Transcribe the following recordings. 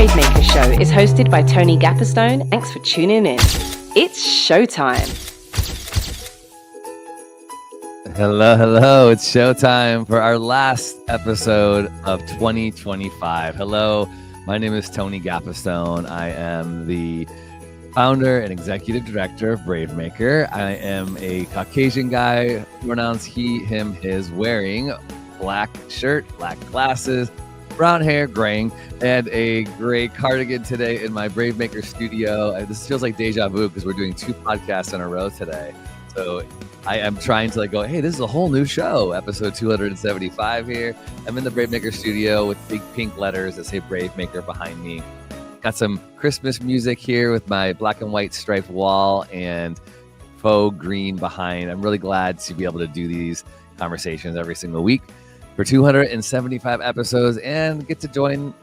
Bravemaker Show is hosted by Tony Gapperstone. Thanks for tuning in. It's showtime. Hello. It's showtime for our last episode of 2025. Hello, my name is Tony Gapperstone. I am the founder and executive director of Bravemaker. I am a Caucasian guy, pronouns he, him, his, wearing black shirt, black glasses, brown hair, graying, and a gray cardigan today in my Bravemaker studio. This feels like deja vu because we're doing 2 podcasts in a row today. So I am trying to go, hey, this is a whole new show, episode 275 here. I'm in the Bravemaker studio with big pink letters that say Bravemaker behind me. Got some Christmas music here with my black and white striped wall and faux green behind. I'm really glad to be able to do these conversations every single week for 275 episodes and get to join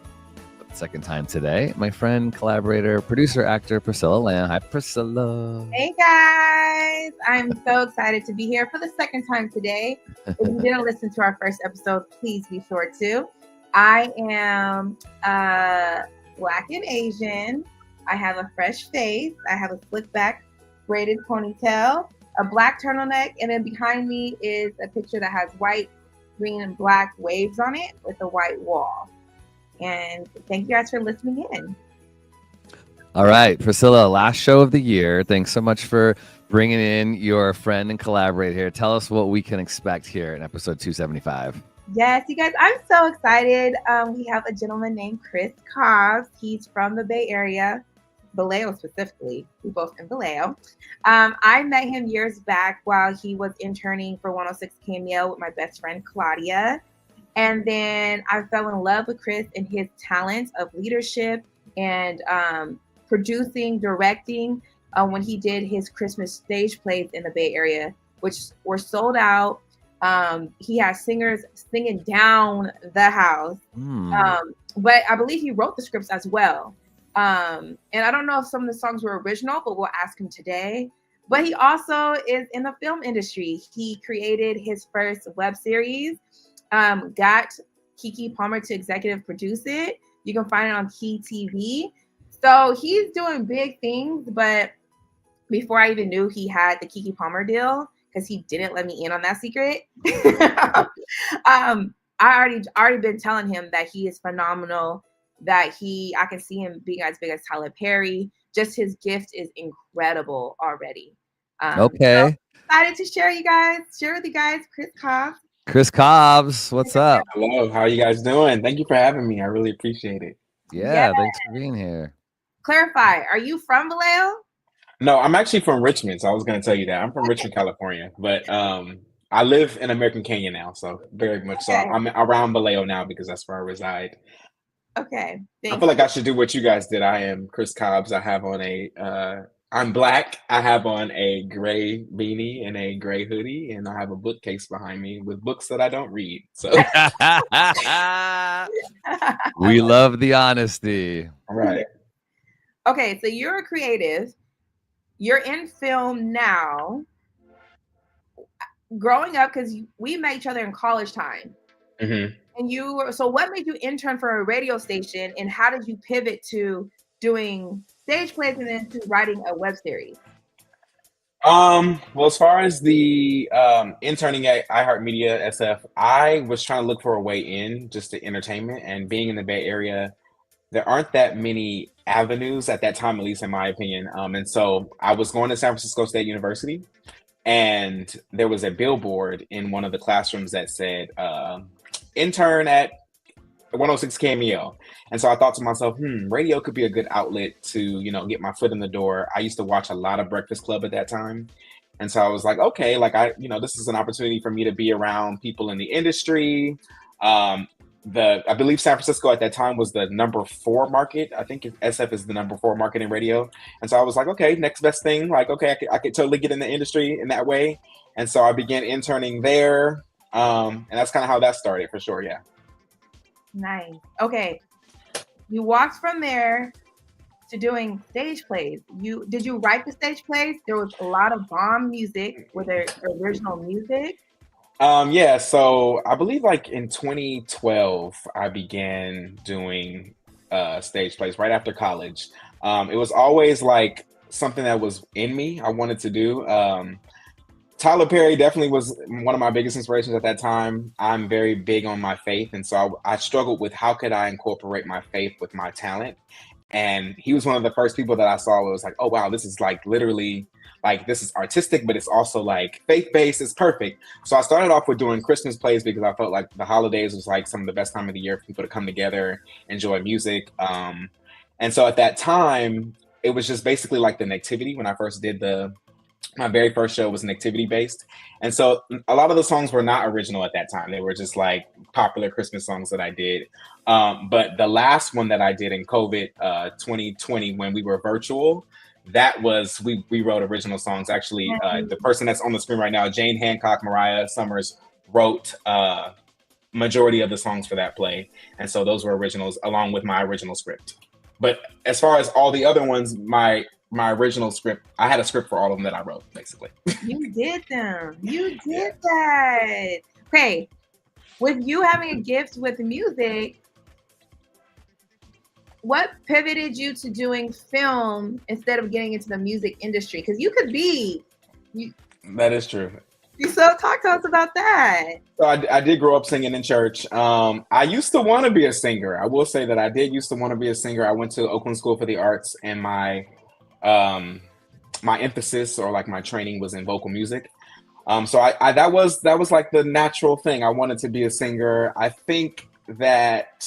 for the second time today my friend, collaborator, producer, actor, Priscilla Lamb. Hi, Priscilla. Hey, guys. I'm so excited to be here for the second time today. If you didn't listen to our first episode, please be sure to. I am Black and Asian. I have a fresh face. I have a slick back braided ponytail, a black turtleneck, and then behind me is a picture that has white, green, and black waves on it with a white wall. And thank you guys for listening in. All right, Priscilla, last show of the year. Thanks so much for bringing in your friend and collaborator here. Tell us what we can expect here in episode 275. Yes, you guys, I'm so excited. We have a gentleman named Chris Cobbs. He's from the Bay Area, Vallejo specifically. We both in Vallejo. I met him years back while he was interning for 106 Cameo with my best friend Claudia. And then I fell in love with Chris and his talents of leadership and producing, directing when he did his Christmas stage plays in the Bay Area, which were sold out. He has singers singing down the house. But I believe he wrote the scripts as well. And I don't know if some of the songs were original, but we'll ask him today. But he also is in the film industry. He created his first web series, got Keke Palmer to executive produce it. You can find it on KeyTV. So he's doing big things. But before I even knew he had the Keke Palmer deal, because he didn't let me in on that secret. I already been telling him that he is phenomenal, that I can see him being as big as Tyler Perry. Just his gift is incredible already. Okay. So excited to share with you guys, Chris Cobbs. Chris Cobbs, what's up? Hello, how are you guys doing? Thank you for having me. I really appreciate it. Yeah, thanks for being here. Clarify, are you from Vallejo? No, I'm actually from Richmond, so I was going to tell you that. I'm from Richmond, California, but I live in American Canyon now, so very much so. I'm around Vallejo now because that's where I reside. Okay. I feel like I should do what you guys did. I am Chris Cobbs. I have on I'm black. I have on a gray beanie and a gray hoodie, and I have a bookcase behind me with books that I don't read. So we love the honesty. All right. Okay, so you're a creative. You're in film now. Growing up, because we met each other in college time. Mm-hmm. And so what made you intern for a radio station, and how did you pivot to doing stage plays and then to writing a web series? Well, as far as the interning at iHeartMedia SF, I was trying to look for a way in just to entertainment, and being in the Bay Area, there aren't that many avenues at that time, at least in my opinion. And so I was going to San Francisco State University, and there was a billboard in one of the classrooms that said, intern at 106 Cameo. And so I thought to myself, radio could be a good outlet to, get my foot in the door. I used to watch a lot of Breakfast Club at that time. And so I was like, okay, this is an opportunity for me to be around people in the industry. I believe San Francisco at that time was the number 4 market. I think SF is the number 4 market in radio. And so I was like, okay, next best thing. I could totally get in the industry in that way. And so I began interning there. And that's kind of how that started for sure. Yeah. Nice. Okay. You walked from there to doing stage plays. Did you write the stage plays? There was a lot of bomb music. Were there original music? Yeah, so I believe in 2012, I began doing stage plays right after college. It was always like something that was in me. I wanted to do. Tyler Perry definitely was one of my biggest inspirations at that time. I'm very big on my faith, and so I struggled with how could I incorporate my faith with my talent. And he was one of the first people that I saw where it was like, oh wow, this is like literally like this is artistic, but it's also like faith-based. It's perfect. So I started off with doing Christmas plays because I felt like the holidays was like some of the best time of the year for people to come together, enjoy music. And so at that time, it was just basically like the nativity when I first did my very first show was nativity based. And so a lot of the songs were not original at that time. They were just like popular Christmas songs that I did. But the last one that I did in COVID 2020, when we were virtual, that was, we wrote original songs. Actually, the person that's on the screen right now, Jane Hancock, Mariah Summers, wrote majority of the songs for that play. And so those were originals along with my original script. But as far as all the other ones, my original script, I had a script for all of them that I wrote, basically. You did them. You did that. Okay. With you having a gift with music, what pivoted you to doing film instead of getting into the music industry? Because you could be. That is true. So talk to us about that. So I did grow up singing in church. I used to want to be a singer. I will say that I did used to want to be a singer. I went to Oakland School for the Arts, and my emphasis or like my training was in vocal music. So I that was like the natural thing. I wanted to be a singer. I think that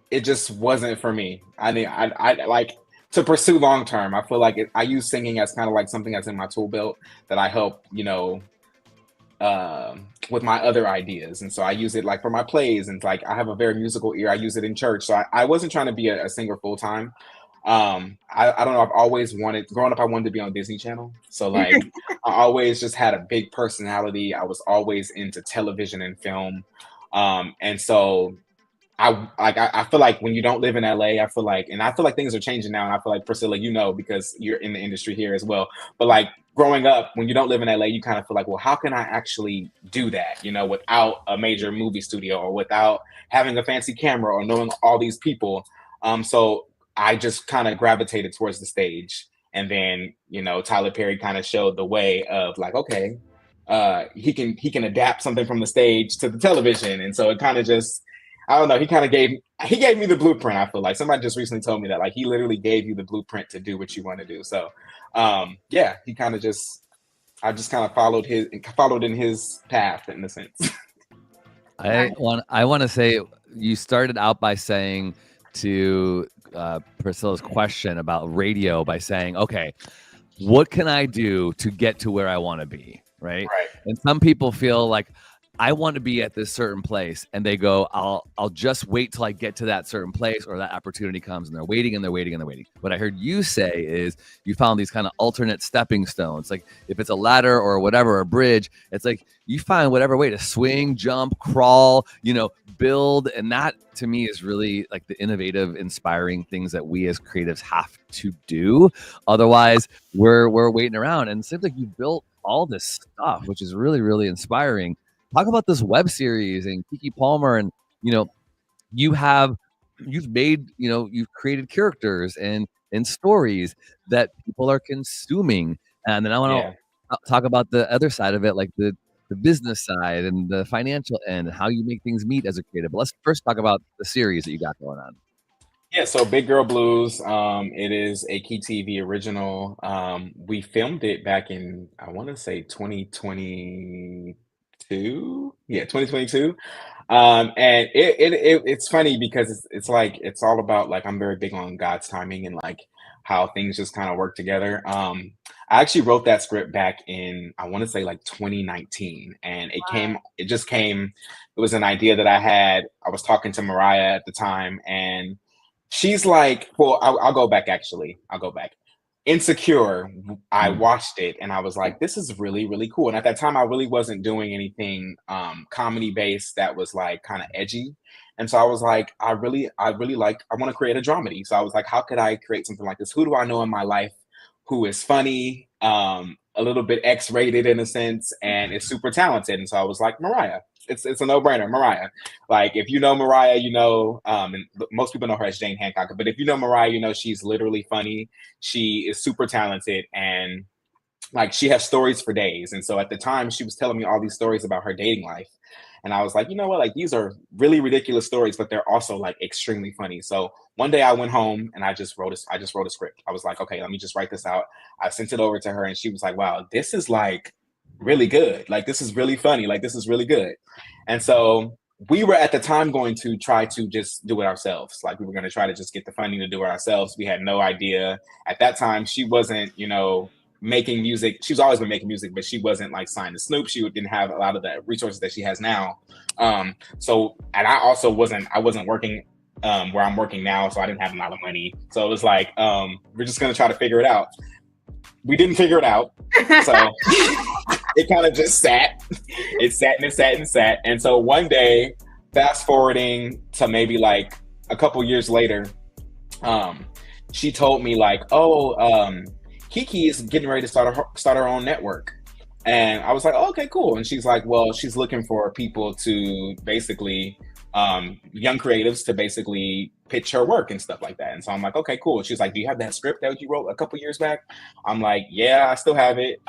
it just wasn't for me. I mean, I like to pursue long term. I feel like I use singing as kind of like something that's in my tool belt that I help, with my other ideas. And so I use it like for my plays, and like I have a very musical ear. I use it in church. So I wasn't trying to be a singer full time. I don't know. I've always growing up, I wanted to be on Disney Channel. So like I always just had a big personality. I was always into television and film. And so I feel like when you don't live in LA, I feel like things are changing now. And I feel like, Priscilla, because you're in the industry here as well. But like growing up, when you don't live in LA, you kind of feel like, well, how can I actually do that, without a major movie studio or without having a fancy camera or knowing all these people. So I just kind of gravitated towards the stage. And then, Tyler Perry kind of showed the way of like, okay, he can adapt something from the stage to the television. And so it kind of just, I don't know, he gave me the blueprint. I feel like somebody just recently told me that like he literally gave you the blueprint to do what you want to do. So yeah, he kind of I just kind of followed in his path in a sense. I want to say you started out by saying to Priscilla's question about radio by saying, okay, what can I do to get to where I want to be? Right. And some people feel like I want to be at this certain place, and they go, I'll just wait till I get to that certain place or that opportunity comes, and they're waiting and they're waiting and they're waiting. What I heard you say is you found these kind of alternate stepping stones. Like if it's a ladder or whatever, a bridge, it's like you find whatever way to swing, jump, crawl, build. And that to me is really like the innovative, inspiring things that we as creatives have to do. Otherwise we're waiting around. And it seems like you built all this stuff, which is really, really inspiring. Talk about this web series and Keke Palmer, and you've created characters and stories that people are consuming. And then I want to talk about the other side of it, like the business side and the financial end, how you make things meet as a creative. But let's first talk about the series that you got going on. Yeah, so Big Girl Blues, it is a KeyTV original. We filmed it back in, I want to say 2022. Yeah, 2022. And it's funny because it's like it's all about like I'm very big on God's timing and like how things just kind of work together. I actually wrote that script back in, I want to say like 2019, and it was an idea that I had. I was talking to Mariah at the time, and she's like, well, I'll go back. Insecure, I watched it and I was like, this is really, really cool. And at that time, I really wasn't doing anything comedy based that was like kind of edgy. And so I was like, I want to create a dramedy. So I was like, how could I create something like this? Who do I know in my life who is funny, a little bit X-rated in a sense, and is super talented? And so I was like, Mariah. it's a no-brainer. Mariah. Like, if you know Mariah, you know, and most people know her as Jane Hancock, but if you know Mariah, you know she's literally funny. She is super talented, and like she has stories for days. And so at the time, she was telling me all these stories about her dating life. And I was like, you know what? Like, these are really ridiculous stories, but they're also like extremely funny. So one day I went home and I just wrote a script. I was like, okay, let me just write this out. I sent it over to her and she was like, wow, this is like really good. Like, this is really funny. Like, this is really good. And so we were at the time going to try to just do it ourselves. Like, we were going to try to just get the funding to do it ourselves. We had no idea. At that time, she wasn't, you know, making music. She's always been making music, but she wasn't like signed to Snoop. She didn't have a lot of the resources that she has now. So, and I also wasn't working where I'm working now, so I didn't have a lot of money. So it was like, we're just gonna try to figure it out. We didn't figure it out, so it kind of just sat. It sat and it sat and sat. And so one day, fast forwarding to maybe like a couple years later, she told me like, Keke is getting ready to start her own network. And I was like, oh, okay, cool. And she's like, well, she's looking for people to basically, young creatives to basically pitch her work and stuff like that. And so I'm like, okay, cool. She's like, do you have that script that you wrote a couple years back? I'm like, yeah, I still have it.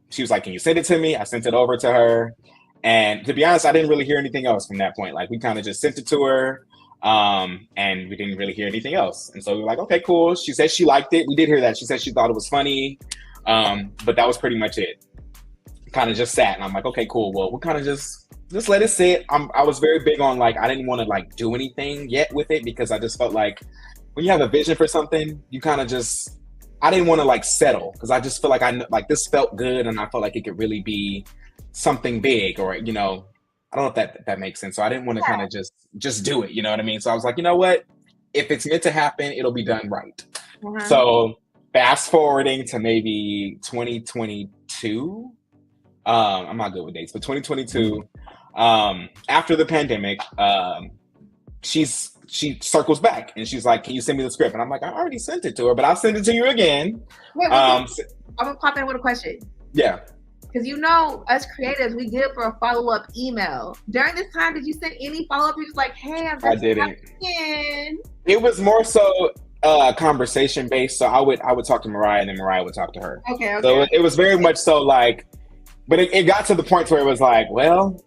She was like, can you send it to me? I sent it over to her. And to be honest, I didn't really hear anything else from that point. Like, we kind of just sent it to her. And we didn't really hear anything else. And so we were like, okay, cool. She said she liked it. We did hear that. She said she thought it was funny. But that was pretty much it. Kind of just sat. And I'm like, okay, cool. Well, we'll kind of just let it sit. I was very big on like, I didn't want to like do anything yet with it because I just felt like when you have a vision for something, you kind of just, I didn't want to like settle because I just feel like this felt good and I felt like it could really be something big or, you know, I don't know if that makes sense. So I didn't want to kind of just do it. You know what I mean? So I was like, you know what? If it's meant to happen, it'll be done right. Mm-hmm. So fast forwarding to maybe 2022. I'm not good with dates, but 2022. After the pandemic, she circles back and she's like, "Can you send me the script?" And I'm like, "I already sent it to her, but I'll send it to you again." Wait, I'm gonna pop in with a question. Yeah. Because you know, us creatives, we give for a follow-up email. During this time, did you send any follow-up? You're just like, hey, I didn't. It was more so conversation based. So I would talk to Mariah and then Mariah would talk to her. Okay. So it was very much so like, but it got to the point where it was like, well,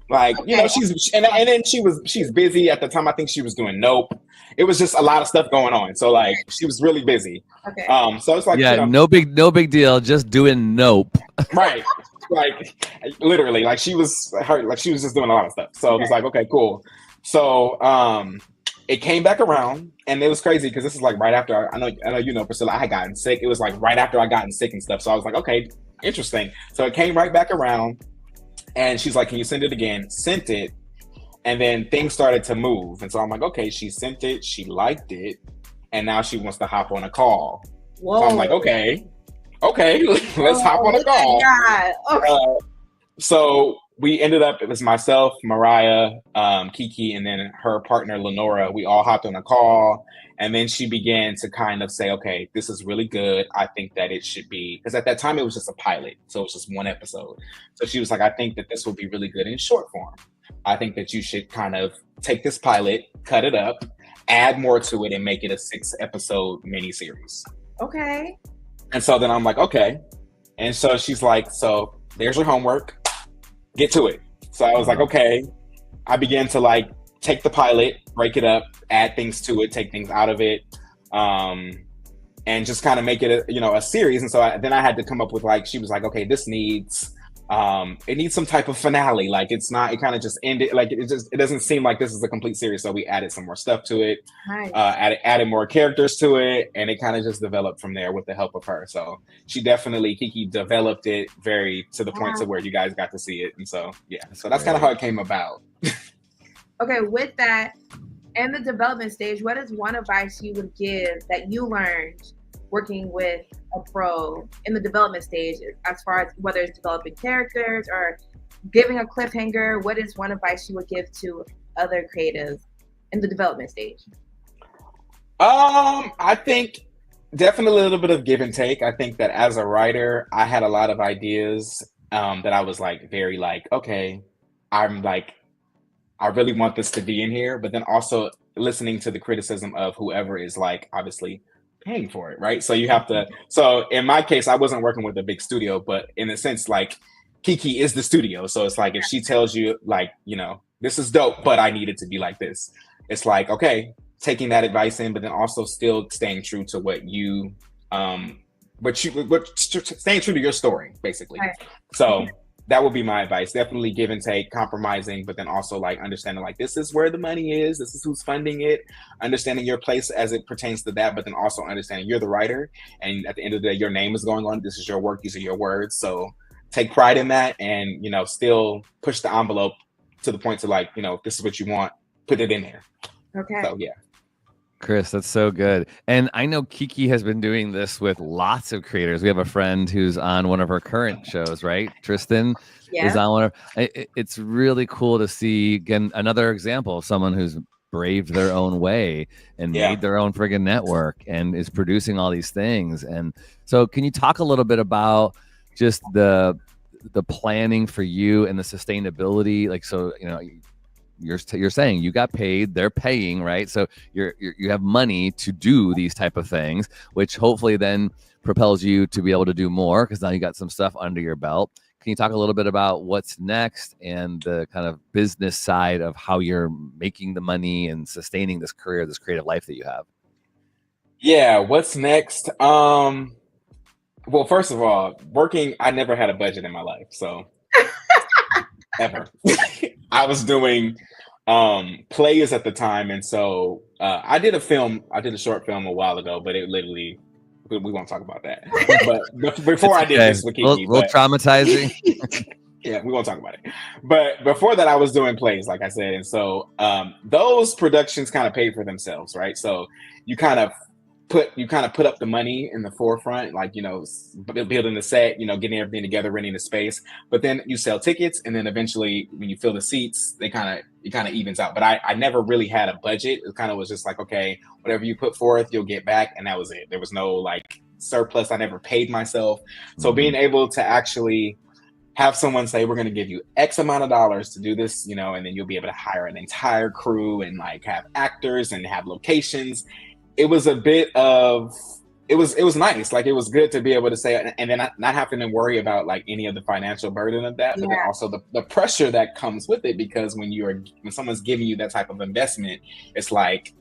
like, okay. You know, and then she's busy at the time. I think she was doing Nope. It was just a lot of stuff going on. So like, she was really busy. Okay. So it's like, yeah, you know, no big deal. Just doing Nope. Right. Like literally, like she was just doing a lot of stuff. So it was like, okay, cool. So it came back around and it was crazy because this is like right after I know you know, Priscilla, I had gotten sick. It was like right after I gotten sick and stuff. So I was like, okay, interesting. So it came right back around and she's like, can you send it again? Sent it. And then things started to move. And so I'm like, okay, she sent it, she liked it, and now she wants to hop on a call. Whoa. So I'm like, okay, let's hop on a call. Okay. So we ended up, it was myself, Mariah, Keke, and then her partner, Lenora. We all hopped on a call. And then she began to kind of say, okay, this is really good. I think that it should be, because at that time it was just a pilot. So it was just one episode. So she was like, I think that this will be really good in short form. I think that you should kind of take this pilot, cut it up, add more to it, and make it a 6-episode miniseries. Okay. And so then I'm like, okay. And so she's like, so there's your homework. Get to it. So I was like, okay. I began to like take the pilot, break it up, add things to it, take things out of it, and just kind of make it a series. And so then I had to come up with like, she was like, okay, this needs it needs some type of finale. Like it kind of just ended. Like it doesn't seem like this is a complete series. So we added some more stuff to it, nice. Added more characters to it, and it kind of just developed from there with the help of her. So she definitely, Keke developed it very to the point to where you guys got to see it. And so, yeah, so that's kind of how it came about. Okay, with that, in the development stage, what is one advice you would give that you learned working with a pro in the development stage, as far as whether it's developing characters or giving a cliffhanger? What is one advice you would give to other creatives in the development stage? I think definitely a little bit of give and take. I think that as a writer, I had a lot of ideas that I was like very like, okay, I'm like, I really want this to be in here, but then also listening to the criticism of whoever is like obviously paying for it, right? So you have to. So in my case, I wasn't working with a big studio, but in a sense, like Keke is the studio. So it's like if she tells you like, this is dope, but I need it to be like this. It's like, okay, taking that advice in, but then also still staying true to what you staying true to your story, basically. Right. So that would be my advice. Definitely give and take, compromising, but then also like understanding like this is where the money is, this is who's funding it, understanding your place as it pertains to that, but then also understanding you're the writer, and at the end of the day, your name is going on. This is your work, these are your words. So take pride in that, and still push the envelope to the point to like, if this is what you want, put it in there. Okay. So yeah. Chris, that's so good. And I know Keke has been doing this with lots of creators. We have a friend who's on one of her current shows, right? Tristan is on one of. It's really cool to see, again, another example of someone who's braved their own way and made their own friggin' network and is producing all these things. And so can you talk a little bit about just the planning for you and the sustainability? Like, so, you're saying you got paid, they're paying, right? So you have money to do these type of things, which hopefully then propels you to be able to do more because now you got some stuff under your belt. Can you talk a little bit about what's next and the kind of business side of how you're making the money and sustaining this career, this creative life that you have? Yeah, what's next? Well, first of all, working, I never had a budget in my life, so ever. I was doing plays at the time, and so I did a short film a while ago, but it literally, we won't talk about that. But before I did this with Keke, a little traumatizing. Yeah, we won't talk about it. But before that, I was doing plays, like I said, and so those productions kind of paid for themselves, right? So you kind of put up the money in the forefront, like, building the set, getting everything together, renting the space, but then you sell tickets. And then eventually when you fill the seats, it kind of evens out. But I never really had a budget. It kind of was just like, okay, whatever you put forth, you'll get back. And that was it. There was no like surplus. I never paid myself. So being able to actually have someone say, we're going to give you X amount of dollars to do this, and then you'll be able to hire an entire crew and like have actors and have locations. It was a bit of, it was nice. Like, it was good to be able to say, and then not having to worry about like any of the financial burden of that, but then also the pressure that comes with it, because when someone's giving you that type of investment, it's like,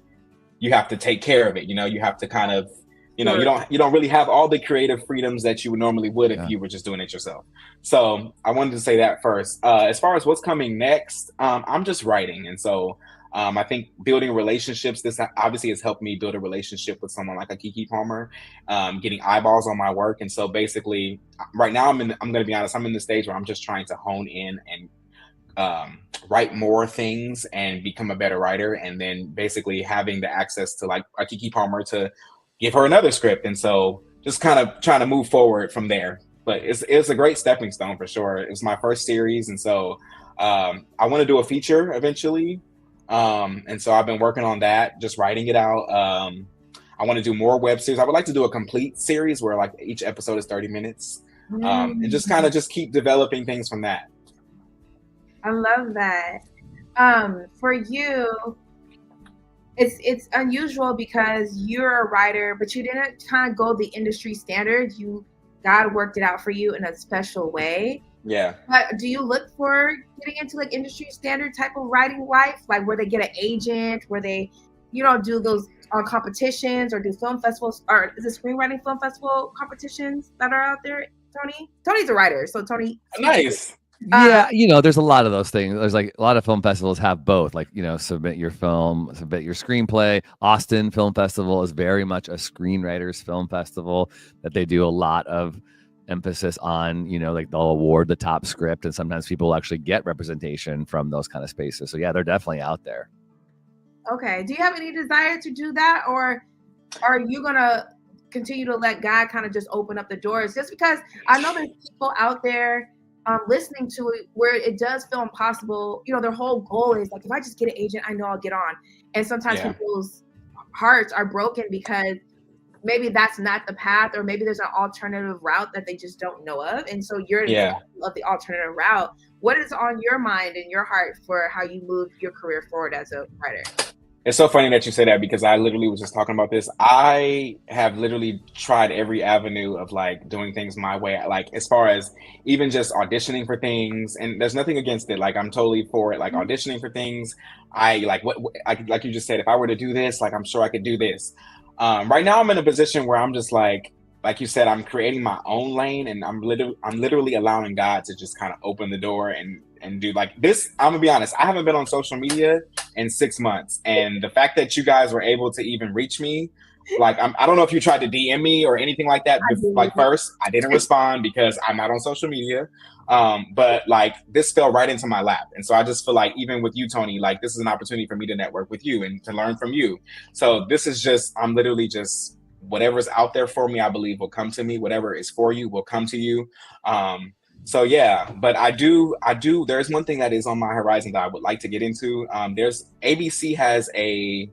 you have to take care of it. You have to kind of, you don't really have all the creative freedoms that you normally would if you were just doing it yourself. So I wanted to say that first. As far as what's coming next, I'm just writing. And so I think building relationships, this obviously has helped me build a relationship with someone like a Keke Palmer, getting eyeballs on my work. And so basically right now I'm going to be honest, I'm in the stage where I'm just trying to hone in and write more things and become a better writer. And then basically having the access to like a Keke Palmer to give her another script. And so just kind of trying to move forward from there. But it's a great stepping stone for sure. It's my first series. And so I want to do a feature eventually. And so I've been working on that, just writing it out. I want to do more web series. I would like to do a complete series where like each episode is 30 minutes. And just kind of just keep developing things from that. I love that. For you, it's unusual because you're a writer, but you didn't kind of go the industry standard. God worked it out for you in a special way. Yeah. But do you look for getting into like industry standard type of writing life, like where they get an agent, where they, do those competitions or do film festivals, or is it screenwriting film festival competitions that are out there? Tony's a writer, so Tony. Nice. Yeah, there's a lot of those things. There's like a lot of film festivals have both, like, submit your film, submit your screenplay. Austin Film Festival is very much a screenwriters film festival that they do a lot of emphasis on, like they'll award the top script, and sometimes people will actually get representation from those kind of spaces. So yeah, they're definitely out there. Okay. Do you have any desire to do that, or are you gonna continue to let God kind of just open up the doors? Just because I know there's people out there listening to it where it does feel impossible. Their whole goal is like, if I just get an agent, I know I'll get on. And sometimes people's hearts are broken because maybe that's not the path, or maybe there's an alternative route that they just don't know of. And so you're an example of the alternative route. What is on your mind and your heart for how you move your career forward as a writer? It's so funny that you say that, because I literally was just talking about this. I have literally tried every avenue of like doing things my way, like as far as even just auditioning for things. And there's nothing against it. Like I'm totally for it. Like auditioning for things. I like like you just said, if I were to do this, like I'm sure I could do this. Right now I'm in a position where I'm just like you said, I'm creating my own lane, and I'm literally allowing God to just kind of open the door and do like this. I'm gonna be honest, I haven't been on social media in 6 months, and the fact that you guys were able to even reach me, like I don't know if you tried to DM me or anything like that. Like first, I didn't respond because I'm not on social media, but like this fell right into my lap, and so I just feel like even with you, Tony, like this is an opportunity for me to network with you and to learn from you. So this is just, I'm literally just, whatever's out there for me, I believe will come to me. Whatever is for you will come to you. So yeah, but I do, there's one thing that is on my horizon that I would like to get into. There's ABC has a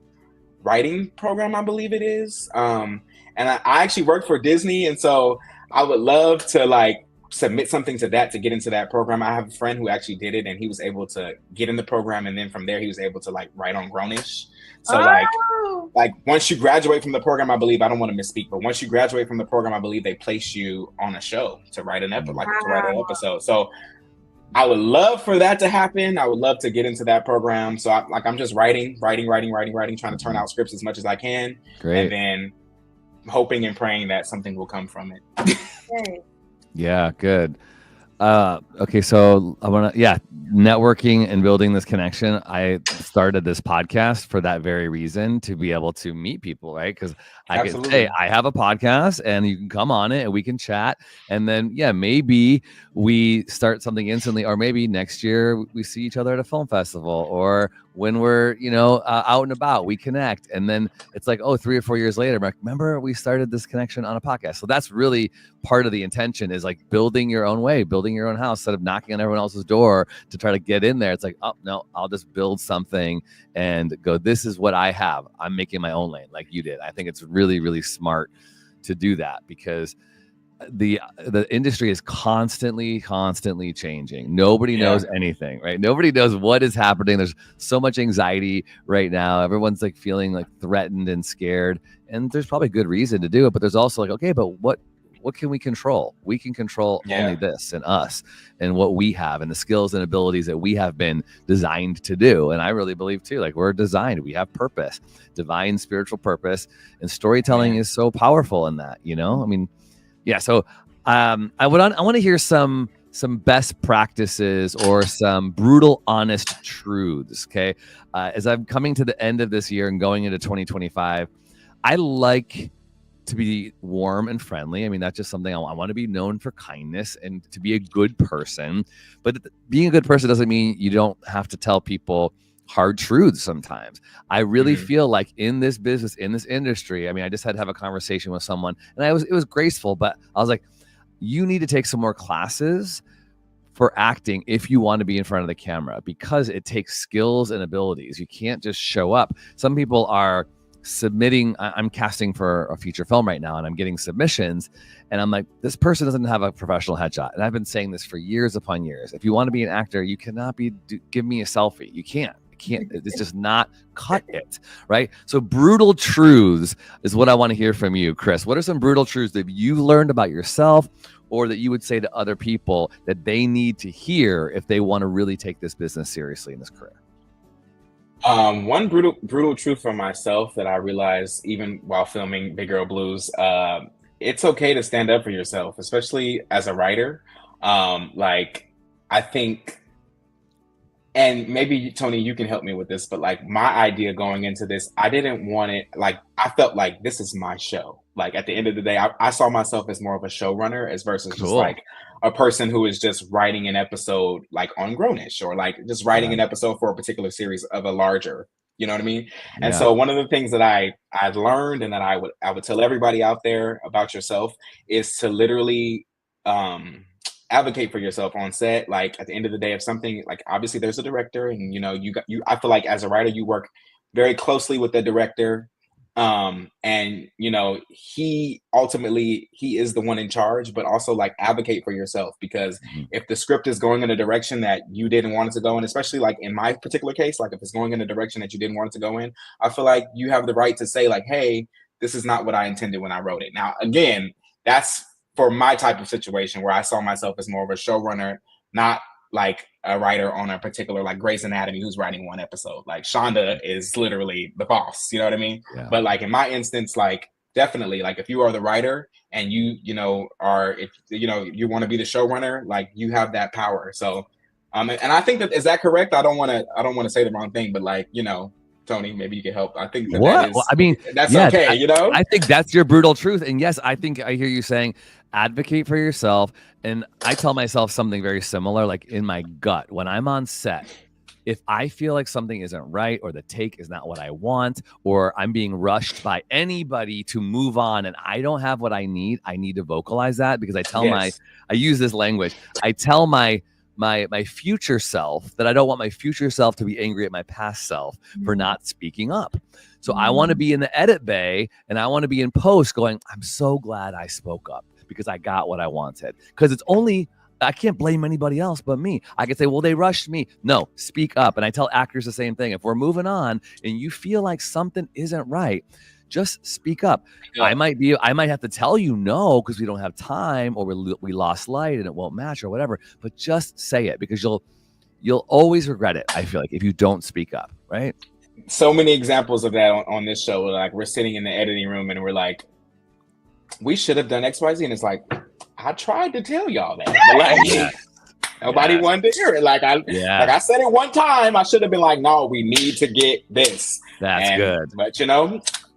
writing program, I believe it is. And I actually work for Disney. And so I would love to like submit something to that, to get into that program. I have a friend who actually did it, and he was able to get in the program. And then from there, he was able to like write on Grownish. So like once you graduate from the program, I believe, I don't want to misspeak, but once you graduate from the program, I believe they place you on a show to write an episode, to write an episode. So I would love for that to happen. I would love to get into that program. So I'm just writing, trying to turn out scripts as much as I can. Great. And then hoping and praying that something will come from it. Yeah, good. Okay, so I want to, networking and building this connection. I started this podcast for that very reason, to be able to meet people, right? Because I can say I have a podcast and you can come on it and we can chat. And then, maybe we start something instantly, or maybe next year we see each other at a film festival, or when we're, out and about, we connect. And then it's like, 3 or 4 years later, I'm like, remember we started this connection on a podcast. So that's really part of the intention, is like building your own way, building your own house, instead of knocking on everyone else's door to try to get in there. It's like, oh no, I'll just build something and go, this is what I have. I'm making my own lane, like you did. I think it's really, really smart to do that, because the industry is constantly changing. Nobody knows anything, right? Nobody knows what is happening. There's so much anxiety right now. Everyone's like feeling like threatened and scared, and there's probably good reason to do it, but there's also like, okay, but what can we control? We can control only this, and us, and what we have, and the skills and abilities that we have been designed to do. And I really believe too, like we're designed, we have purpose, divine spiritual purpose, and storytelling is so powerful in that, I mean, so I want to hear some best practices or some brutal, honest truths. Okay. As I'm coming to the end of this year and going into 2025, I like to be warm and friendly. I mean, that's just something I want to be known for, kindness and to be a good person. But being a good person doesn't mean you don't have to tell people hard truths sometimes. I really feel like in this business, in this industry, I mean, I just had to have a conversation with someone, and it was graceful, but I was like, you need to take some more classes for acting if you want to be in front of the camera, because it takes skills and abilities. You can't just show up. Some people are submitting. I'm casting for a feature film right now, and I'm getting submissions, and I'm like, this person doesn't have a professional headshot. And I've been saying this for years upon years. If you want to be an actor, you cannot give me a selfie. You can't. It's just not cut it, right? So brutal truths is what I want to hear from you, Chris. What are some brutal truths that you've learned about yourself, or that you would say to other people that they need to hear if they want to really take this business seriously in this career? One brutal truth for myself that I realized even while filming Big Girl Blues, it's okay to stand up for yourself, especially as a writer. Like I think, and maybe Tony, you can help me with this, but like my idea going into this, I didn't want it, like I felt like this is my show. Like at the end of the day, I saw myself as more of a showrunner as versus just like a person who is just writing an episode like on Grownish, or like just writing an episode for a particular series of a larger, you know what I mean? And so one of the things that I've learned, and that I would tell everybody out there about yourself, is to literally advocate for yourself on set. Like at the end of the day, if something, like obviously there's a director, and I feel like as a writer, you work very closely with the director. And he ultimately, he is the one in charge, but also like advocate for yourself, because if the script is going in a direction that you didn't want it to go in, especially like in my particular case, like if it's going in a direction that you didn't want it to go in, I feel like you have the right to say like, hey, this is not what I intended when I wrote it. Now again, that's for my type of situation where I saw myself as more of a showrunner, not like a writer on a particular, like Grey's Anatomy, who's writing one episode. Like Shonda is literally the boss, you know what I mean? Yeah. But like in my instance, like definitely, like if you are the writer and you are, if you want to be the showrunner, like you have that power. So and I think that, is that correct? I don't want to say the wrong thing, but like, Tony, maybe you can help. I think that is, well, I mean, that's yeah, okay, I think that's your brutal truth. And yes, I think I hear you saying advocate for yourself. And I tell myself something very similar, like in my gut, when I'm on set, if I feel like something isn't right, or the take is not what I want, or I'm being rushed by anybody to move on and I don't have what I need to vocalize that, because I tell I use this language. I tell my future self that I don't want my future self to be angry at my past self for not speaking up. So I want to be in the edit bay and I want to be in post going, I'm so glad I spoke up because I got what I wanted. Because I can't blame anybody else but me. I could say, well, they rushed me. No, speak up. And I tell actors the same thing. If we're moving on and you feel like something isn't right, just speak up. Yeah. I might have to tell you no because we don't have time, or we lost light and it won't match or whatever. But just say it, because you'll always regret it, I feel like, if you don't speak up, right? So many examples of that on this show. Like we're sitting in the editing room and we're like, we should have done XYZ, and it's like, I tried to tell y'all that, but like nobody wanted to hear it. Like I said it one time, I should have been like, no, we need to get this. That's good. But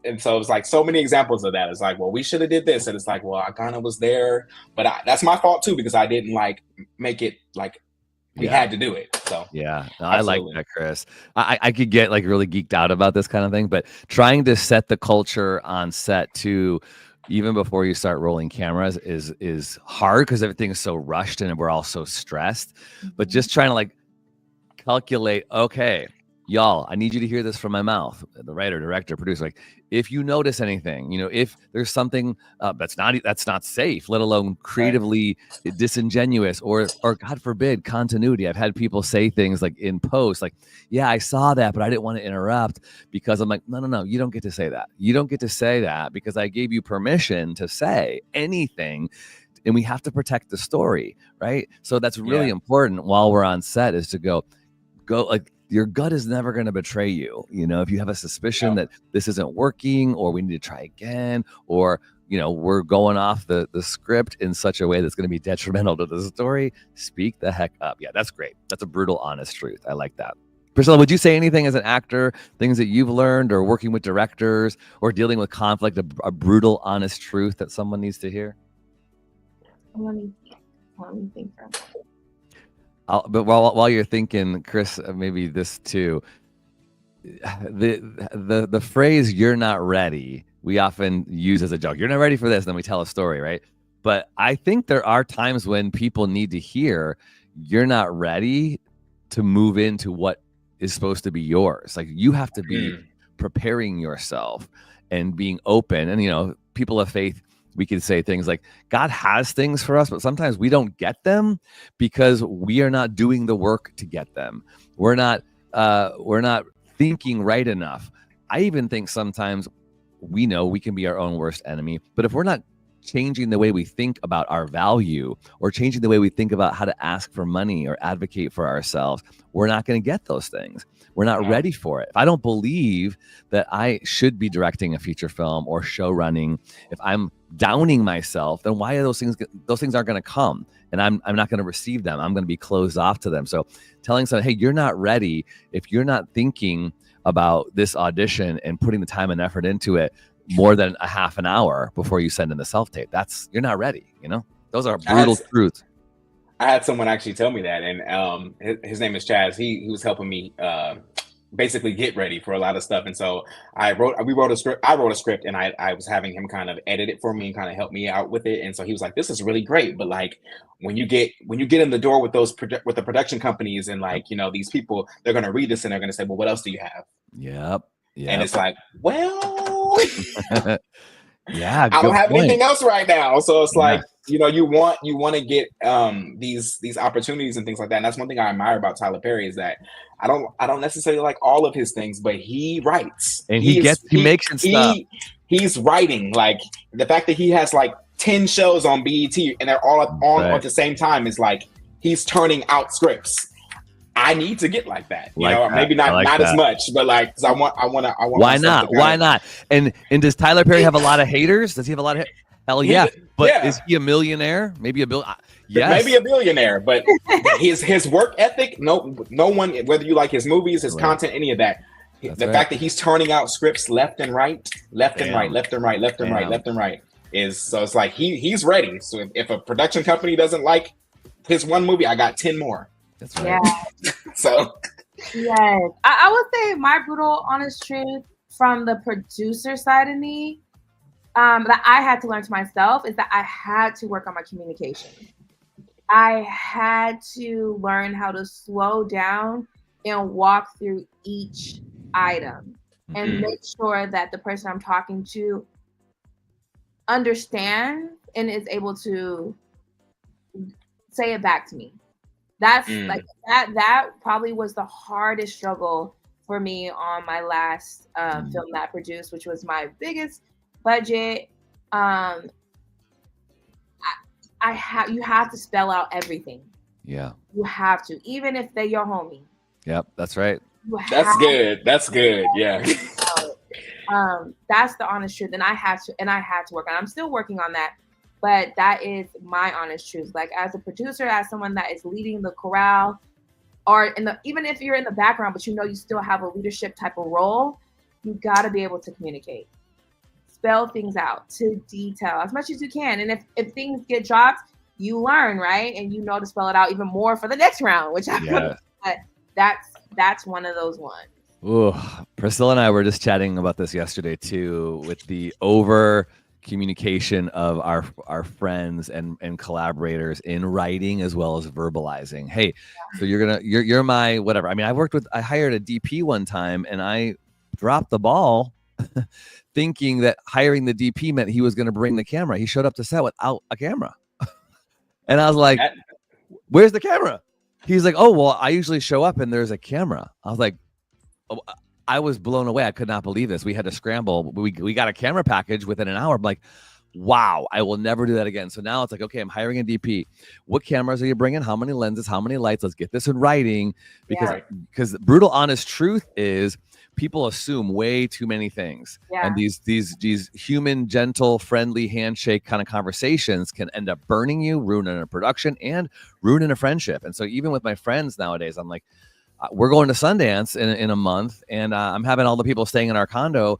and so it's like so many examples of that. It's like, well, we should have did this. And it's like, well, I kind of was there, but that's my fault too, because I didn't like make it like we had to do it. So yeah, no, I like that, Chris. I could get like really geeked out about this kind of thing, but trying to set the culture on set too, even before you start rolling cameras, is hard because everything is so rushed and we're all so stressed. But just trying to like calculate, okay, y'all, I need you to hear this from my mouth, the writer, director, producer. Like, if you notice anything, if there's something that's not safe, let alone creatively disingenuous, or God forbid, continuity. I've had people say things like in post, like, yeah, I saw that, but I didn't want to interrupt, because I'm like, no, you don't get to say that. You don't get to say that because I gave you permission to say anything. And we have to protect the story, right? So that's really important while we're on set, is to go like, your gut is never going to betray you. If you have a suspicion that this isn't working, or we need to try again, or, we're going off the script in such a way that's going to be detrimental to the story, speak the heck up. Yeah, that's great. That's a brutal, honest truth. I like that. Priscilla, would you say anything as an actor, things that you've learned, or working with directors, or dealing with conflict, a brutal, honest truth that someone needs to hear? Let me think for a moment. But while you're thinking, Chris, maybe this too, the phrase "you're not ready" we often use as a joke. You're not ready for this, and then we tell a story, right? But I think there are times when people need to hear you're not ready to move into what is supposed to be yours. Like, you have to be preparing yourself and being open. And people of faith, we can say things like, God has things for us, but sometimes we don't get them because we are not doing the work to get them. We're not thinking right enough. I even think sometimes we know we can be our own worst enemy, but if we're not changing the way we think about our value, or changing the way we think about how to ask for money or advocate for ourselves, we're not going to get those things. We're not ready for it. If I don't believe that I should be directing a feature film or show running, if I'm downing myself, then why are those things aren't going to come, and I'm not going to receive them. I'm going to be closed off to them. So telling someone, hey, you're not ready, if you're not thinking about this audition and putting the time and effort into it more than a half an hour before you send in the self-tape, you're not ready. Those are brutal truths. I had someone actually tell me that, and his name is Chaz. He was helping me basically get ready for a lot of stuff. And so I wrote a script, and I was having him kind of edit it for me and kind of help me out with it. And so he was like, this is really great, but like when you get in the door with with the production companies, and like, these people, they're going to read this and they're going to say, well, what else do you have? Yep. And it's like, well, Yeah, I don't good have point. anything else right now. So it's Yeah. like, you know, you want to get these opportunities and things like that. And that's one thing I admire about Tyler Perry is that I don't necessarily like all of his things, but he writes. And he makes it stuff. He's writing. Like the fact that he has like 10 shows on BET and they're all on at the same time is like he's turning out scripts. I need to get like that. You know, maybe not as much, but like, 'cause I want. Why not? Why not? And does Tyler Perry have a lot of haters? Does he have a lot of? Hell yeah. But is he a millionaire? Maybe a bill. Yes. Maybe a billionaire. But his work ethic. No one. Whether you like his movies, his content, any of that. The fact that he's turning out scripts left and right is so. It's like he's ready. So if a production company doesn't like his one movie, I got 10 more. That's right. Yeah. So yes, I would say my brutal honest truth from the producer side of me that I had to learn to myself is that I had to work on my communication. I had to learn how to slow down and walk through each item and make sure that the person I'm talking to understands and is able to say it back to me. That's like that probably was the hardest struggle for me on my last film that I produced, which was my biggest budget. You have to spell out everything. Yeah. You have to, even if they're your homie. Yep, that's right. That's good. That's good. Yeah. That's the honest truth. And I had to work on it. I'm still working on that. But that is my honest truth. Like as a producer, as someone that is leading the chorale, or even if you're in the background, but you know you still have a leadership type of role, you got to be able to communicate, spell things out to detail as much as you can. And if things get dropped, you learn, right? And you know to spell it out even more for the next round, which that's one of those ones. Ooh, Priscilla and I were just chatting about this yesterday too, with the over communication of our friends and collaborators in writing as well as verbalizing. Hey, so you're my whatever. I mean, I hired a DP one time and I dropped the ball thinking that hiring the DP meant he was going to bring the camera. He showed up to set without a camera. And I was like, where's the camera? He's like, oh, well, I usually show up and there's a camera. I was like, oh, I was blown away. I could not believe this. We had to scramble. We got a camera package within an hour. I'm like, wow, I will never do that again. So now it's like, okay, I'm hiring a DP. What cameras are you bringing? How many lenses? How many lights? Let's get this in writing. Because the brutal honest truth is people assume way too many things. Yeah. And these human, gentle, friendly handshake kind of conversations can end up burning you, ruining a production, and ruining a friendship. And so even with my friends nowadays, I'm like, we're going to Sundance in a month, and I'm having all the people staying in our condo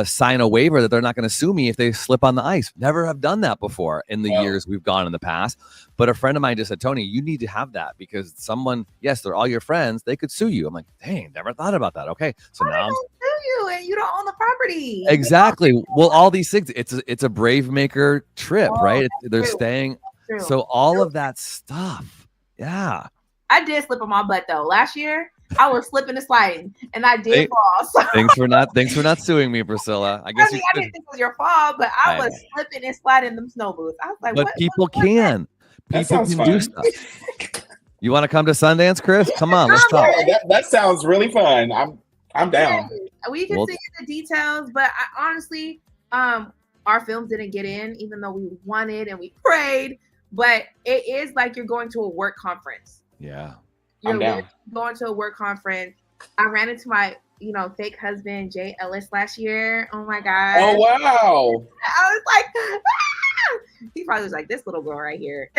sign a waiver that they're not going to sue me if they slip on the ice. Never have done that before in the years we've gone in the past. But a friend of mine just said, Tony, you need to have that because someone, yes, they're all your friends. They could sue you. I'm like, dang, never thought about that. Okay. So now sue you and you don't own the property. Exactly. Well, all these things, it's a brave maker trip, right? They're staying. So all of that stuff. Yeah. I did slip on my butt though. Last year, I was slipping and sliding, and I did fall. So. Thanks for not suing me, Priscilla. I didn't think it was your fault, but I was slipping and sliding in them snow boots. I was like, but people can do stuff. You want to come to Sundance, Chris? Come on, let's talk. That sounds really fun. I'm down. We can see the details, but honestly, our films didn't get in, even though we wanted and we prayed. But it is like you're going to a work conference. Yeah. You're going to a work conference. I ran into my, fake husband, Jay Ellis, last year. Oh my God. Oh, wow. I was like, ah! He probably was like, this little girl right here.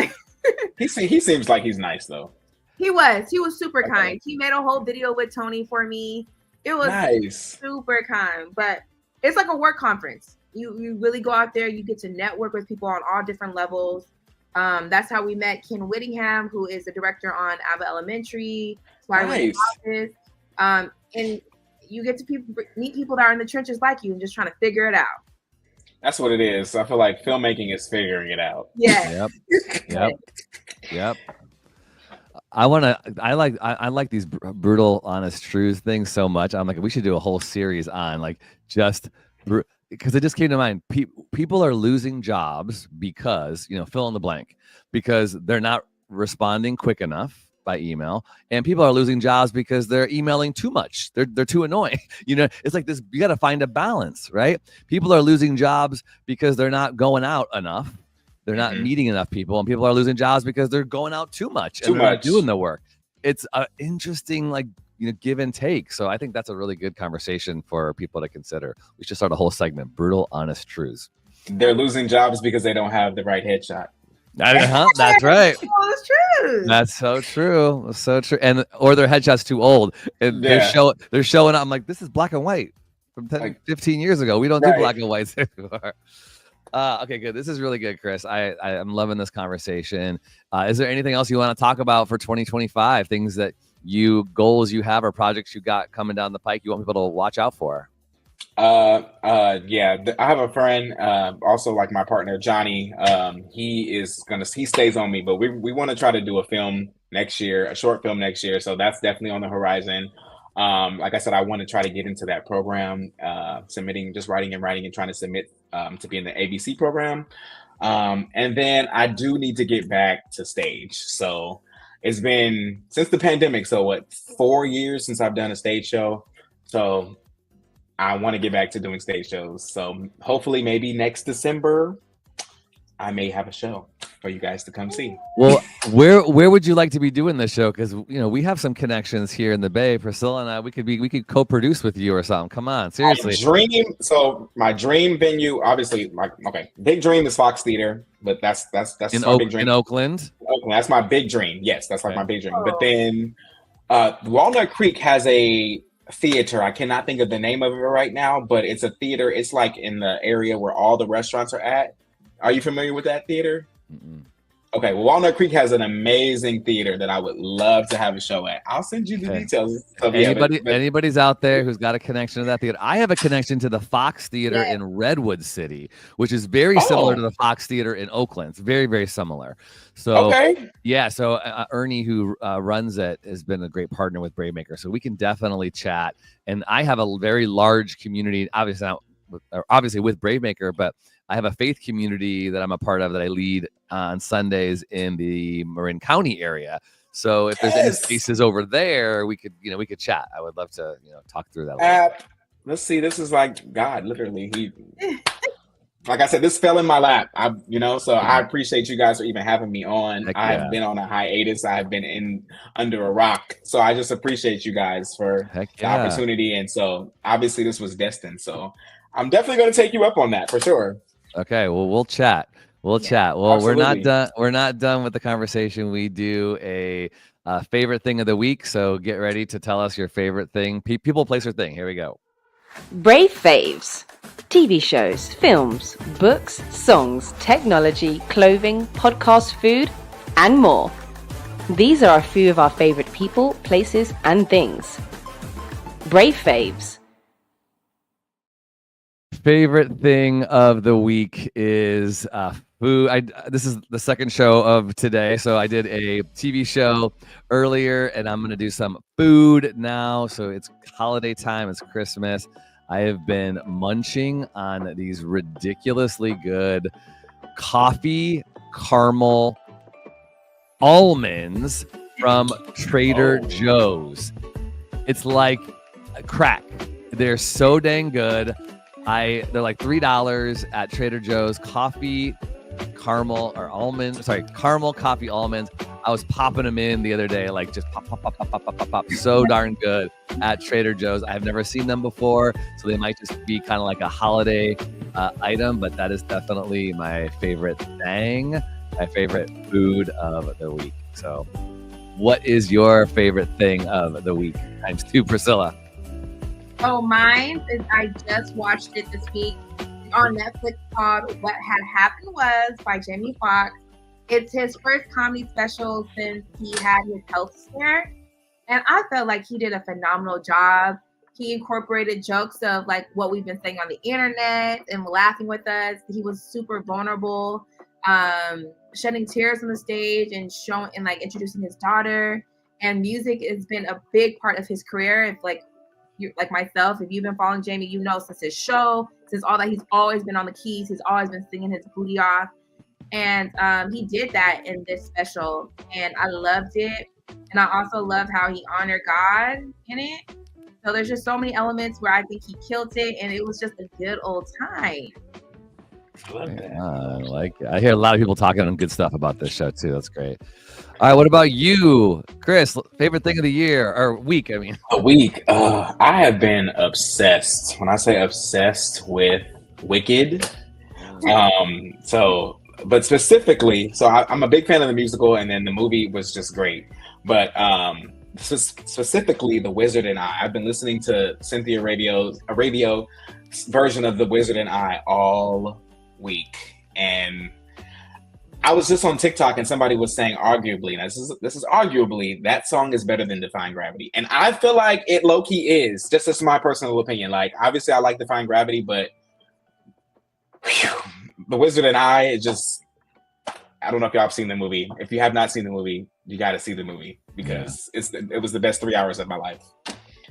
He seems like he's nice though. He was super kind. He made a whole video with Tony for me. It was nice. Super kind, but it's like a work conference. You really go out there, you get to network with people on all different levels. That's how we met Ken Whittingham, who is the director on Alba Elementary. Nice. And you get to meet people that are in the trenches like you and just trying to figure it out. That's what it is. I feel like filmmaking is figuring it out. Yeah. Yep. I like these brutal, honest truths things so much. I'm like, we should do a whole series on like just because it just came to mind. People are losing jobs because, fill in the blank, because they're not responding quick enough by email, and people are losing jobs because they're emailing too much. They're too annoying. It's like this. You got to find a balance, right? People are losing jobs because they're not going out enough. They're not meeting enough people, and people are losing jobs because they're going out too much and they're not doing the work. It's an interesting, give and take. So I think that's a really good conversation for people to consider. We should start a whole segment, brutal, honest truths. They're losing jobs because they don't have the right headshot. That's right. That's true. That's so true. So true. Or their headshot's too old. And they're showing up. I'm like, this is black and white from 15 years ago. We don't do black and whites anymore. Okay, good. This is really good, Chris. I'm loving this conversation. Is there anything else you want to talk about for 2025? Things that goals you have or projects you got coming down the pike you want people to watch out for? Yeah, I have a friend, also like my partner, Johnny. He stays on me, but we want to try to do a film next year, a short film next year. So that's definitely on the horizon. Like I said, I want to try to get into that program, writing and trying to submit to be in the ABC program. And then I do need to get back to stage. So it's been since the pandemic. So 4 years since I've done a stage show. So I want to get back to doing stage shows. So hopefully maybe next December, I may have a show for you guys to come see. Well, where would you like to be doing this show? Because we have some connections here in the Bay. Priscilla and I, we could co-produce with you or something. Come on, seriously. My dream venue, obviously, big dream is Fox Theater, but that's in big dream. In Oakland. Oakland, that's my big dream. Yes, that's my big dream. But then Walnut Creek has a theater. I cannot think of the name of it right now, but it's a theater. It's like in the area where all the restaurants are at. Are you familiar with that theater? Mm-mm. Okay, well, Walnut Creek has an amazing theater that I would love to have a show at. I'll send you the details. Anybody's out there who's got a connection to that theater? I have a connection to the Fox Theater in Redwood City, which is very similar to the Fox Theater in Oakland. It's very, very similar. So, Ernie, who runs it, has been a great partner with Bravemaker. So we can definitely chat. And I have a very large community, obviously with Bravemaker, but I have a faith community that I'm a part of that I lead on Sundays in the Marin County area. So if there's any spaces over there, we could chat. I would love to, talk through that. Let's see. This is like God, literally. Like I said, this fell in my lap. So I appreciate you guys for even having me on. I've been on a hiatus. I've been under a rock. So I just appreciate you guys for the opportunity. And so obviously this was destined. So I'm definitely going to take you up on that for sure. Okay, well, we'll chat. Well, absolutely. We're not done. We're not done with the conversation. We do a favorite thing of the week. So get ready to tell us your favorite thing. People, place, or thing. Here we go. Brave Faves. TV shows, films, books, songs, technology, clothing, podcast, food, and more. These are a few of our favorite people, places, and things. Brave Faves. Favorite thing of the week is food. This is the second show of today. So I did a TV show earlier, and I'm going to do some food now. So it's holiday time. It's Christmas. I have been munching on these ridiculously good coffee caramel almonds from Trader Joe's. It's like crack. They're so dang good. They're like $3 at Trader Joe's. Caramel coffee almonds. I was popping them in the other day, like just pop. So darn good at Trader Joe's. I have never seen them before, so they might just be kind of like a holiday item, but that is definitely my favorite thing, my favorite food of the week. So what is your favorite thing of the week? Times two, Priscilla. Oh, mine is I just watched it this week on Netflix called What Had Happened Was by Jamie Foxx. It's his first comedy special since he had his health scare. And I felt like he did a phenomenal job. He incorporated jokes of like what we've been saying on the internet and laughing with us. He was super vulnerable, shedding tears on the stage and introducing his daughter. And music has been a big part of his career. If you like myself, if you've been following Jamie, you know since his show, since all that, he's always been on the keys. He's always been singing his booty off. And he did that in this special, and I loved it. And I also loved how he honored God in it. So there's just so many elements where I think he killed it, and it was just a good old time. I love that. I like it. I hear a lot of people talking good stuff about this show too. That's great. All right, what about you, Chris? Favorite thing of the year or week? I mean, A week. I have been obsessed. When I say obsessed with Wicked, but specifically, I'm a big fan of the musical, and then the movie was just great. But specifically, The Wizard and I. I've been listening to Cynthia a radio version of The Wizard and I all week, and I was just on TikTok, and somebody was saying, arguably, and this is arguably, that song is better than Defying Gravity, and I feel like it low key is. Just as my personal opinion. Like, obviously, I like Defying Gravity, but The Wizard and I is just. I don't know if y'all have seen the movie. If you have not seen the movie, you got to see the movie because it was the best 3 hours of my life.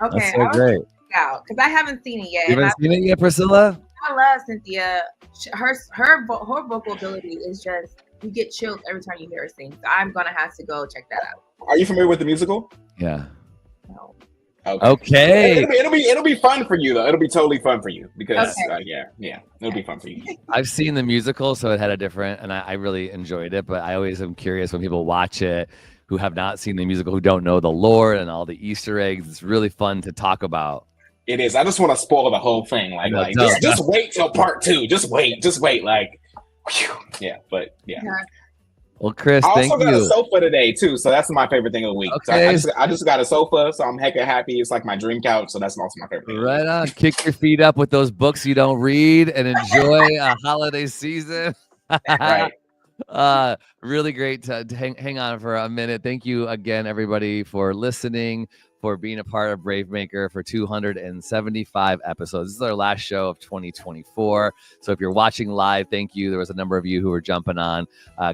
Okay, that's so great. Out because I haven't seen it yet. You haven't seen it yet, Priscilla? I love Cynthia. Her vocal ability is just, you get chills every time you hear her sing. So I'm gonna have to go check that out. Are you familiar with the musical? Yeah. No. Okay. It'll be fun for you though. It'll be totally fun for you because it'll be fun for you. I've seen the musical, so it had a different, and I really enjoyed it. But I always am curious when people watch it who have not seen the musical, who don't know the lore and all the Easter eggs. It's really fun to talk about. It is. I just want to spoil the whole thing. Just wait till part 2. Just wait. Like, whew. Yeah. Well, Chris, I thank also got you. a sofa today too, so that's my favorite thing of the week. Okay. So I just got a sofa, so I'm hecka happy. It's like my dream couch, so that's also my favorite thing. Right on. Kick your feet up with those books you don't read and enjoy a holiday season. Right. Really great to hang on for a minute. Thank you again, everybody, for listening, for being a part of Brave Maker for 275 episodes. This is our last show of 2024. So if you're watching live, thank you. There was a number of you who were jumping on.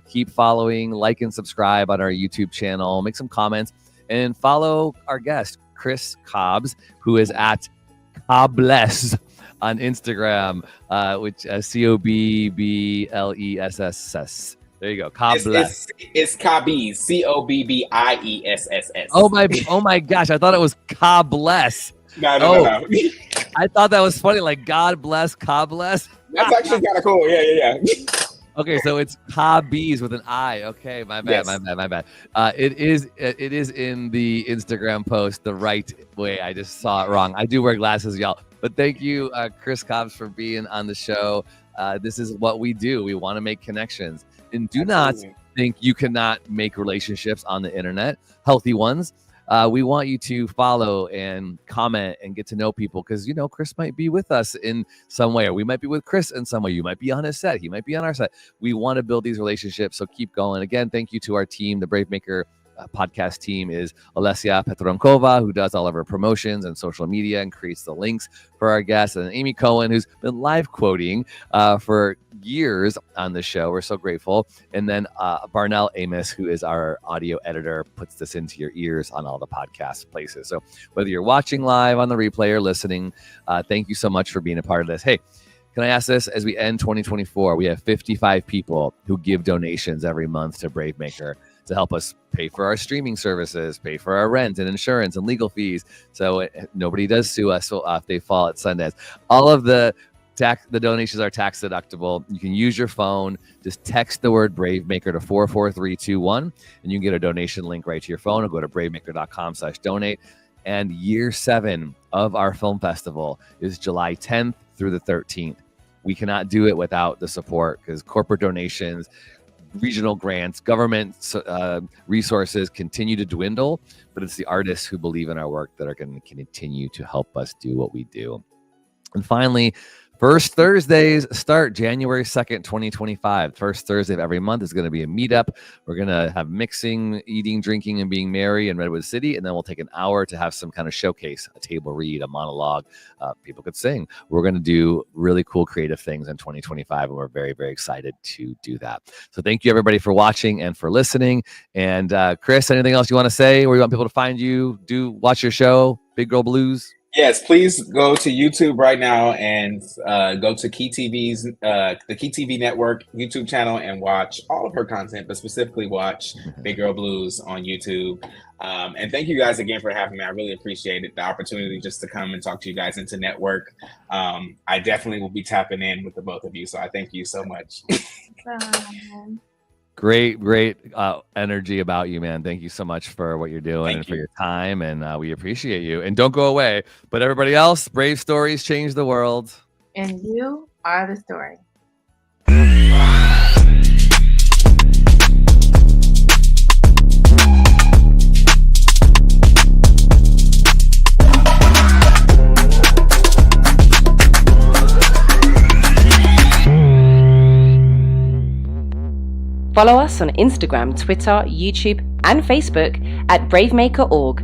Keep following, like, and subscribe on our YouTube channel. Make some comments and follow our guest, Chris Cobbs, who is at Cobbless on Instagram, which COBBLESS. There you go. Cobbless. It's Cobbies. COBBIESSS. Oh my gosh. I thought it was Cobbless. No. I thought that was funny. Like, God bless, Cobbless. That's actually kind of cool. Yeah. Okay, so it's Cobbies with an I. Okay, my bad, Yes. my bad. It is in the Instagram post the right way. I just saw it wrong. I do wear glasses, y'all. But thank you, Chris Cobbs, for being on the show. This is what we do. We want to make connections. And do not think you cannot make relationships on the internet, healthy ones. We want you to follow and comment and get to know people because, Chris might be with us in some way, or we might be with Chris in some way. You might be on his set. He might be on our set. We want to build these relationships. So keep going. Again, thank you to our team, the Brave Maker podcast team is Alessia Petronkova, who does all of our promotions and social media and creates the links for our guests, and Amy Cohen, who's been live quoting for years on the show. We're so grateful. And then Barnell Amos, who is our audio editor, puts this into your ears on all the podcast places. So whether you're watching live on the replay or listening, thank you so much for being a part of this. Hey, can I ask this? As we end 2024, we have 55 people who give donations every month to Brave Maker to help us pay for our streaming services, pay for our rent and insurance and legal fees. So nobody does sue us if they fall at Sundance. All of the donations are tax deductible. You can use your phone. Just text the word Brave Maker to 44321, and you can get a donation link right to your phone, or go to bravemaker.com/donate. And year 7 of our film festival is July 10th through the 13th. We cannot do it without the support, because corporate donations, regional grants, government resources continue to dwindle, but it's the artists who believe in our work that are going to continue to help us do what we do. And finally, First Thursdays start January 2nd, 2025. First Thursday of every month is going to be a meetup. We're going to have mixing, eating, drinking, and being merry in Redwood City. And then we'll take an hour to have some kind of showcase, a table read, a monologue. People could sing. We're going to do really cool creative things in 2025. And we're very, very excited to do that. So thank you, everybody, for watching and for listening. And Chris, anything else you want to say, where you want people to find you, watch your show, Big Girl Blues? Yes, please go to YouTube right now and go to KeyTV's the KeyTV network YouTube channel and watch all of her content, but specifically watch Big Girl Blues on YouTube. And thank you guys again for having me. I really appreciate it, the opportunity just to come and talk to you guys and to network. I definitely will be tapping in with the both of you, so I thank you so much. Great energy about you, man. Thank you so much for what you're doing for your time, and we appreciate you. And don't go away. But everybody else, brave stories change the world. And you are the story. Follow us on Instagram, Twitter, YouTube, and Facebook at bravemaker.org.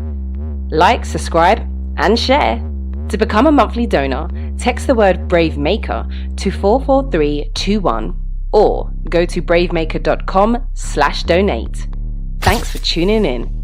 Like, subscribe, and share. To become a monthly donor, text the word BraveMaker to 44321 or go to bravemaker.com/donate. Thanks for tuning in.